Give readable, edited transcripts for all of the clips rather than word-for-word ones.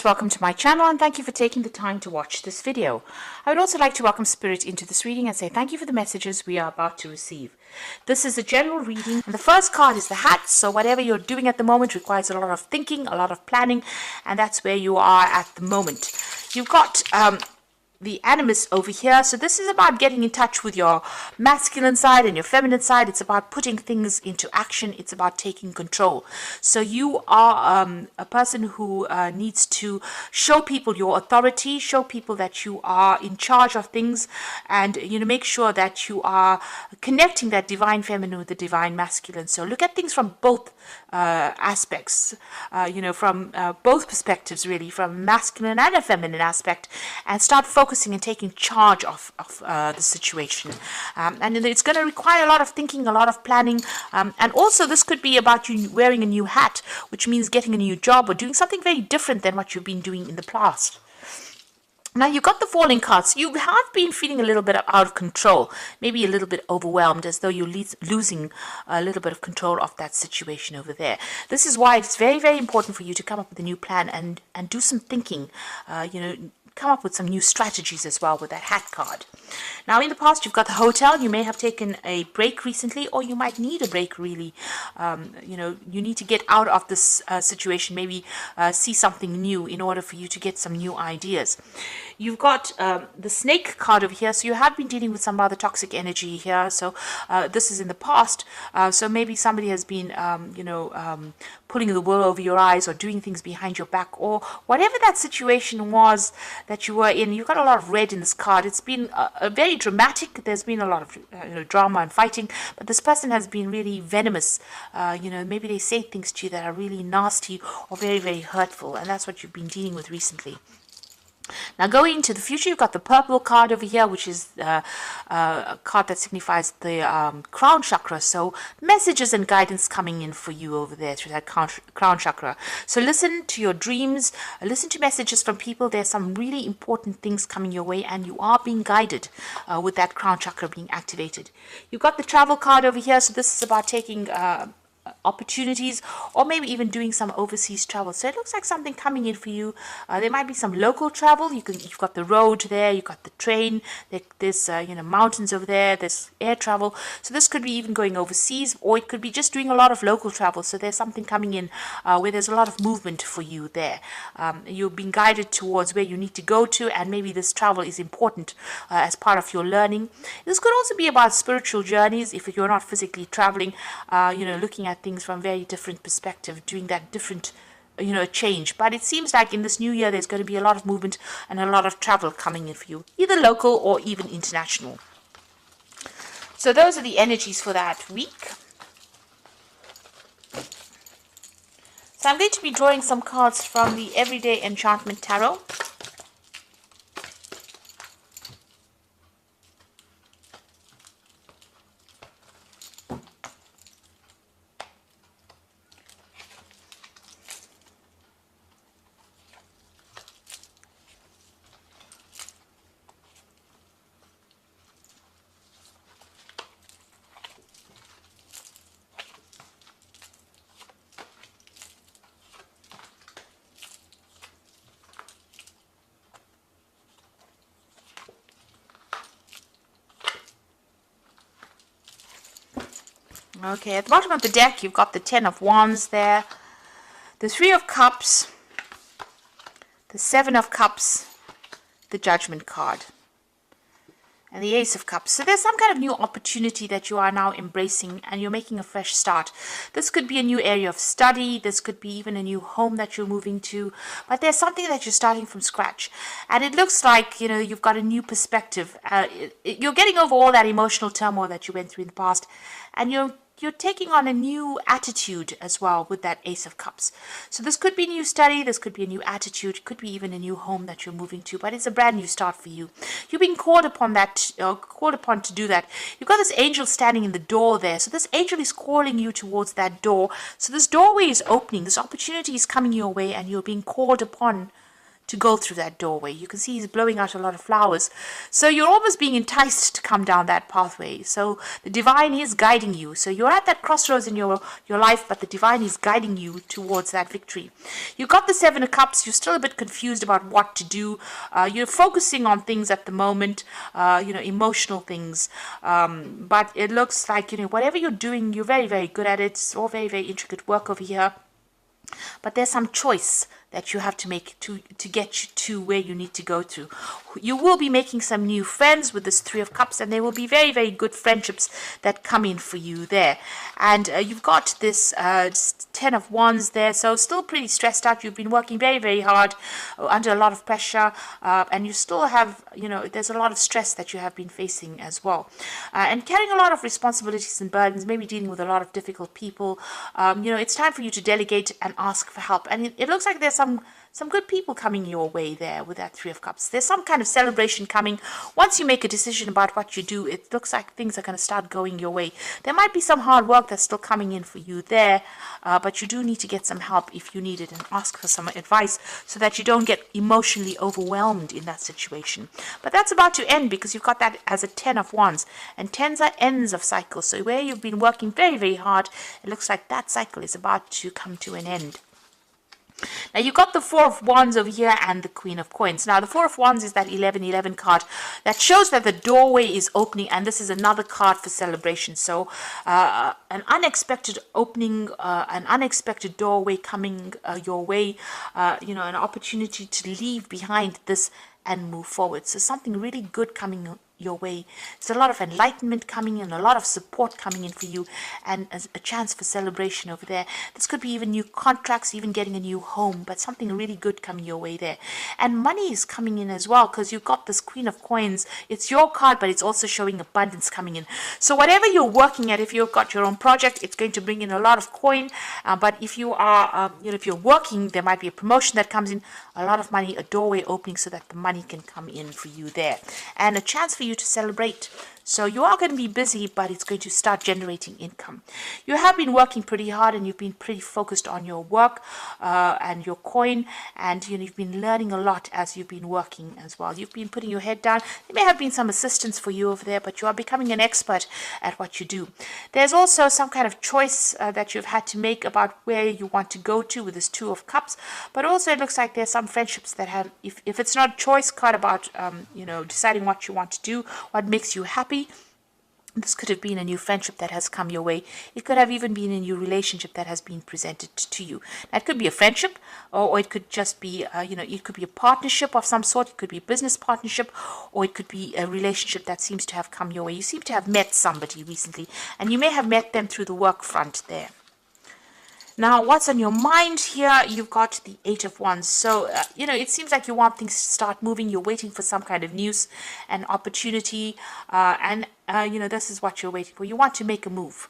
Welcome to my channel and thank you for taking the time to watch this video. I would also like to welcome Spirit into this reading and say thank you for the messages we are about to receive. This is a general reading and the first card is the hat, so whatever you're doing at the moment requires a lot of thinking, a lot of planning, and that's where you are at the moment. You've got the animus over here, so this is about getting in touch with your masculine side and your feminine side. It's about putting things into action. It's about taking control. So you are a person who needs to show people your authority, show people that you are in charge of things, and make sure that you are connecting that divine feminine with the divine masculine. So look at things from both aspects, from both perspectives, really, from masculine and a feminine aspect, and start focusing and taking charge of the situation. And it's going to require a lot of thinking, a lot of planning, and also this could be about you wearing a new hat, which means getting a new job or doing something very different than what you've been doing in the past. Now you've got the falling cards. You have been feeling a little bit out of control, maybe a little bit overwhelmed, as though you're losing a little bit of control of that situation over there. This is why it's very, very important for you to come up with a new plan and do some thinking, come up with some new strategies as well with that hat card. Now in the past you've got the hotel. You may have taken a break recently, or you might need a break really. You need to get out of this situation, maybe see something new in order for you to get some new ideas. You've got the snake card over here, so you have been dealing with some rather toxic energy here. So this is in the past, so maybe somebody has been pulling the wool over your eyes or doing things behind your back, or whatever that situation was that you were in. You've got a lot of red in this card. It's been a very dramatic. There's been a lot of drama and fighting, but this person has been really venomous. Maybe they say things to you that are really nasty or very, very hurtful, and that's what you've been dealing with recently. Now going into the future, you've got the purple card over here, which is a card that signifies the crown chakra. So messages and guidance coming in for you over there through that crown chakra. So listen to your dreams, listen to messages from people. There's some really important things coming your way, and you are being guided with that crown chakra being activated. You've got the travel card over here. So this is about taking opportunities, or maybe even doing some overseas travel. So it looks like something coming in for you. There might be some local travel. You've got the road there, you've got the train, there's mountains over there, there's air travel. So this could be even going overseas, or it could be just doing a lot of local travel. So there's something coming in where there's a lot of movement for you there. You're being guided towards where you need to go to, and maybe this travel is important as part of your learning. This could also be about spiritual journeys if you're not physically traveling, looking at things from very different perspective, doing that different change. But it seems like in this new year there's going to be a lot of movement and a lot of travel coming in for you, either local or even international. So those are the energies for that week. So I'm going to be drawing some cards from the Everyday Enchantment Tarot. Okay, at the bottom of the deck, you've got the Ten of Wands there, the Three of Cups, the Seven of Cups, the Judgment card, and the Ace of Cups. So there's some kind of new opportunity that you are now embracing, and you're making a fresh start. This could be a new area of study. This could be even a new home that you're moving to. But there's something that you're starting from scratch. And it looks like, you've got a new perspective. You're getting over all that emotional turmoil that you went through in the past. And you're taking on a new attitude as well with that Ace of Cups. So this could be a new study, this could be a new attitude, could be even a new home that you're moving to, but it's a brand new start for you. You're being called upon to do that. You've got this angel standing in the door there. So this angel is calling you towards that door. So this doorway is opening, this opportunity is coming your way, and you're being called upon to go through that doorway. You can see he's blowing out a lot of flowers. So you're almost being enticed to come down that pathway. So the divine is guiding you. So you're at that crossroads in your life, but the divine is guiding you towards that victory. You got the Seven of Cups. You're still a bit confused about what to do. You're focusing on things at the moment, emotional things. But it looks like, whatever you're doing, you're very, very good at it. It's all very, very intricate work over here. But there's some choice that you have to make to get you to where you need to go to. You will be making some new friends with this Three of Cups, and there will be very, very good friendships that come in for you there. And you've got this Ten of Wands there, so still pretty stressed out. You've been working very, very hard under a lot of pressure, and you still have, there's a lot of stress that you have been facing as well. And carrying a lot of responsibilities and burdens, maybe dealing with a lot of difficult people. It's time for you to delegate and ask for help. And it looks like there's some good people coming your way there with that Three of Cups. There's some kind of celebration coming. Once you make a decision about what you do, it looks like things are going to start going your way. There might be some hard work that's still coming in for you there, but you do need to get some help if you need it and ask for some advice so that you don't get emotionally overwhelmed in that situation. But that's about to end because you've got that as a Ten of Wands, and tens are ends of cycles. So where you've been working very, very hard, it looks like that cycle is about to come to an end. Now you got the Four of Wands over here and the Queen of Coins. Now the Four of Wands is that 1111 card that shows that the doorway is opening, and this is another card for celebration. So an unexpected opening, an unexpected doorway coming your way, an opportunity to leave behind this and move forward. So something really good coming your way. There's a lot of enlightenment coming in, a lot of support coming in for you, and a chance for celebration over there. This could be even new contracts, even getting a new home, but something really good coming your way there. And money is coming in as well because you've got this Queen of Coins. It's your card, but it's also showing abundance coming in. So whatever you're working at, if you've got your own project, it's going to bring in a lot of coin. But if you are, if you're working, there might be a promotion that comes in, a lot of money, a doorway opening so that the money can come in for you there, and a chance for you to celebrate. So you are going to be busy, but it's going to start generating income. You have been working pretty hard, and you've been pretty focused on your work and your coin, and you've been learning a lot as you've been working as well. You've been putting your head down. There may have been some assistance for you over there, but you are becoming an expert at what you do. There's also some kind of choice that you've had to make about where you want to go to with this Two of Cups, but also it looks like there's some friendships that have, if it's not a choice card about deciding what you want to do, what makes you happy, this could have been a new friendship that has come your way. It could have even been a new relationship that has been presented to you. Now, it could be a friendship, or it could just be, it could be a partnership of some sort. It could be a business partnership, or it could be a relationship that seems to have come your way. You seem to have met somebody recently, and you may have met them through the work front there. Now, what's on your mind here? You've got the Eight of Wands. So, it seems like you want things to start moving. You're waiting for some kind of news and opportunity. This is what you're waiting for. You want to make a move.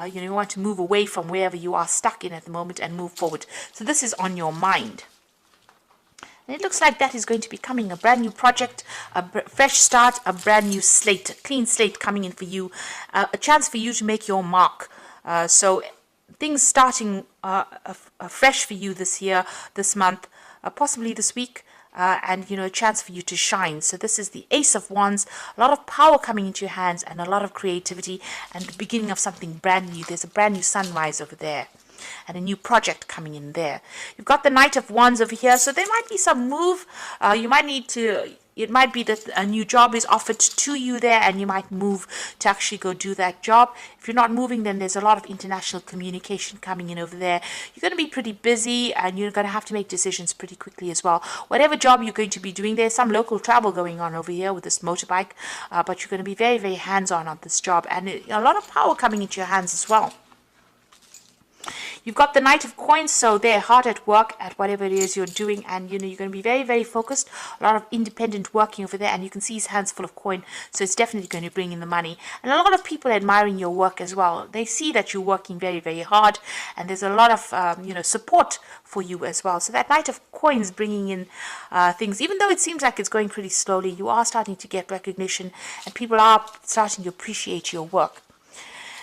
You want to move away from wherever you are stuck in at the moment and move forward. So this is on your mind. And it looks like that is going to be coming. A brand new project, a fresh start, a brand new slate, a clean slate coming in for you. A chance for you to make your mark. So things starting fresh for you this year, this month, possibly this week, and a chance for you to shine. So this is the Ace of Wands, a lot of power coming into your hands and a lot of creativity and the beginning of something brand new. There's a brand new sunrise over there and a new project coming in there. You've got the Knight of Wands over here, so there might be some move. You might need to, it might be that a new job is offered to you there, and you might move to actually go do that job. If you're not moving, then there's a lot of international communication coming in over there. You're going to be pretty busy, and you're going to have to make decisions pretty quickly as well. Whatever job you're going to be doing, there's some local travel going on over here with this motorbike, but you're going to be very, very hands-on on this job, and a lot of power coming into your hands as well. You've got the Knight of Coins, so they're hard at work at whatever it is you're doing, and you're going to be very, very focused. A lot of independent working over there, and you can see his hands full of coin, so it's definitely going to bring in the money. And a lot of people admiring your work as well. They see that you're working very, very hard, and there's a lot of support for you as well. So that Knight of Coins bringing in things, even though it seems like it's going pretty slowly, you are starting to get recognition, and people are starting to appreciate your work.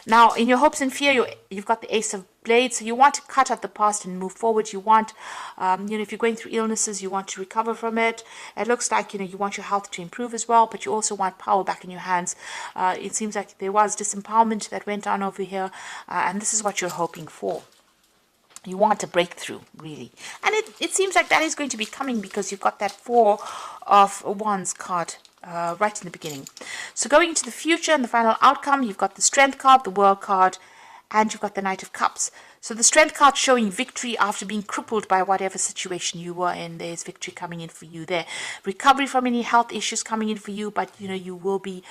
Now, in your hopes and fear, you've got the Ace of Blades, so you want to cut out the past and move forward. You want, if you're going through illnesses, you want to recover from it. It looks like, you want your health to improve as well, but you also want power back in your hands. It seems like there was disempowerment that went on over here, and this is what you're hoping for. You want a breakthrough, really. And it seems like that is going to be coming because you've got that Four of Wands card right in the beginning. So going into the future and the final outcome, you've got the Strength card, the World card, and you've got the Knight of Cups. So the Strength card showing victory after being crippled by whatever situation you were in. There's victory coming in for you there. Recovery from any health issues coming in for you, but you will be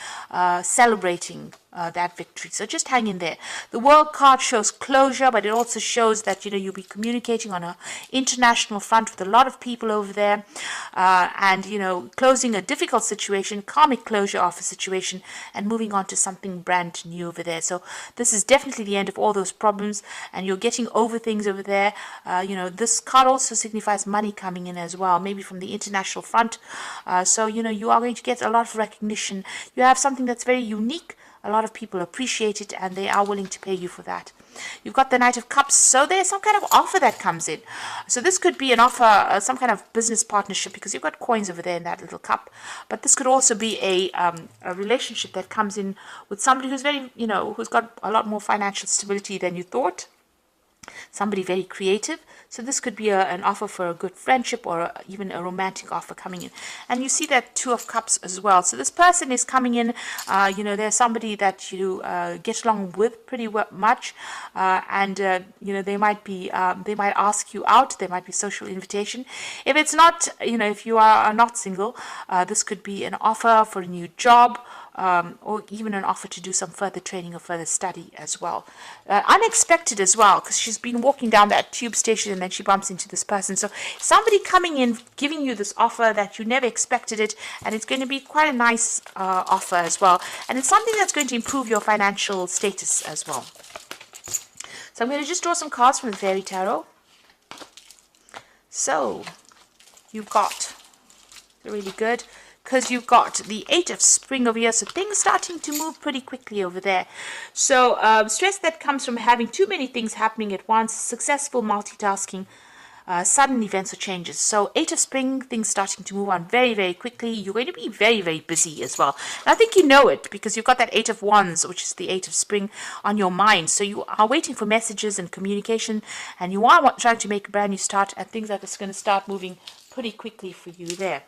celebrating that victory. So just hang in there. The World card shows closure, but it also shows that you'll be communicating on an international front with a lot of people over there, and closing a difficult situation, karmic closure of a situation, and moving on to something brand new over there. So this is definitely the end of all those problems, and you're getting over things over there. This card also signifies money coming in as well, maybe from the international front. So you are going to get a lot of recognition. You have something that's very unique. A lot of people appreciate it, and they are willing to pay you for that. You've got the Knight of Cups, so there's some kind of offer that comes in. So this could be an offer, some kind of business partnership, because you've got coins over there in that little cup. But this could also be a relationship that comes in with somebody who's very, who's got a lot more financial stability than you thought. Somebody very creative. So this could be an offer for a good friendship, or even a romantic offer coming in. And you see that Two of Cups as well. So this person is coming in, there's somebody that you get along with pretty much, and they might ask you out. There might be social invitation. If it's not, if you are not single, this could be an offer for a new job, or even an offer to do some further training or further study as well. Unexpected as well, because she's been walking down that tube station and then she bumps into this person. So somebody coming in, giving you this offer that you never expected it, and it's going to be quite a nice offer as well. And it's something that's going to improve your financial status as well. So I'm going to just draw some cards from the Fairy Tarot. So you've got really good, because you've got the Eight of Spring over here, so things starting to move pretty quickly over there. So stress that comes from having too many things happening at once, successful multitasking, sudden events or changes. So Eight of Spring, things starting to move on very, very quickly. You're going to be very, very busy as well. And I think you know it, because you've got that Eight of Wands, which is the Eight of Spring, on your mind. So you are waiting for messages and communication, and you are trying to make a brand new start, and things are just going to start moving pretty quickly for you there.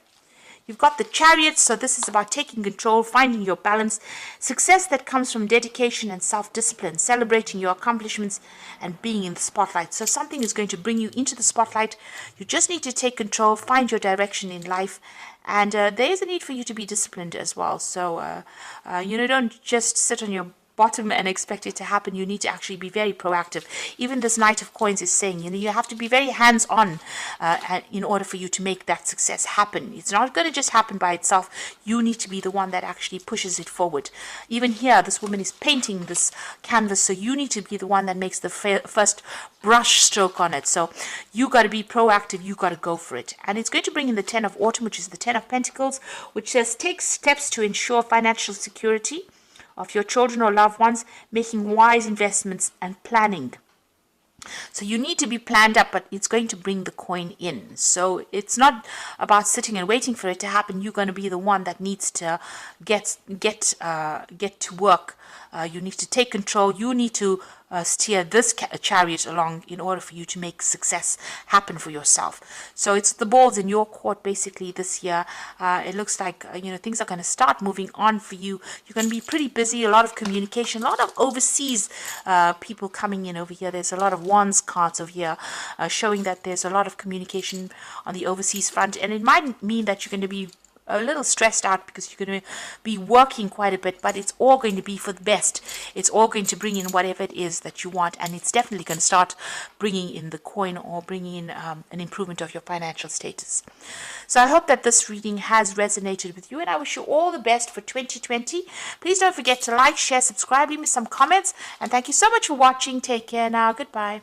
You've got the Chariot, so this is about taking control, finding your balance, success that comes from dedication and self-discipline, celebrating your accomplishments and being in the spotlight. So something is going to bring you into the spotlight. You just need to take control, find your direction in life, and there is a need for you to be disciplined as well. So, don't just sit on your bottom and expect it to happen. You need to actually be very proactive. Even this Knight of Coins is saying, you have to be very hands-on in order for you to make that success happen. It's not going to just happen by itself. You need to be the one that actually pushes it forward. Even here, this woman is painting this canvas, so you need to be the one that makes the first brush stroke on it. So you got to be proactive. You got to go for it. And it's going to bring in the Ten of Autumn, which is the Ten of Pentacles, which says take steps to ensure financial security of your children or loved ones, making wise investments and planning. So you need to be planned up, but it's going to bring the coin in. So it's not about sitting and waiting for it to happen. You're going to be the one that needs to get to work. You need to take control. You need to steer this chariot along in order for you to make success happen for yourself. So it's the ball's in your court basically this year. It looks like things are going to start moving on for you. You're going to be pretty busy, a lot of communication, a lot of overseas people coming in over here. There's a lot of Wands cards over here showing that there's a lot of communication on the overseas front, and it might mean that you're going to be a little stressed out because you're going to be working quite a bit, but it's all going to be for the best. It's all going to bring in whatever it is that you want, and it's definitely going to start bringing in the coin or bringing in an improvement of your financial status. So I hope that this reading has resonated with you, and I wish you all the best for 2020. Please don't forget to like, share, subscribe, leave me some comments, and thank you so much for watching. Take care now. Goodbye.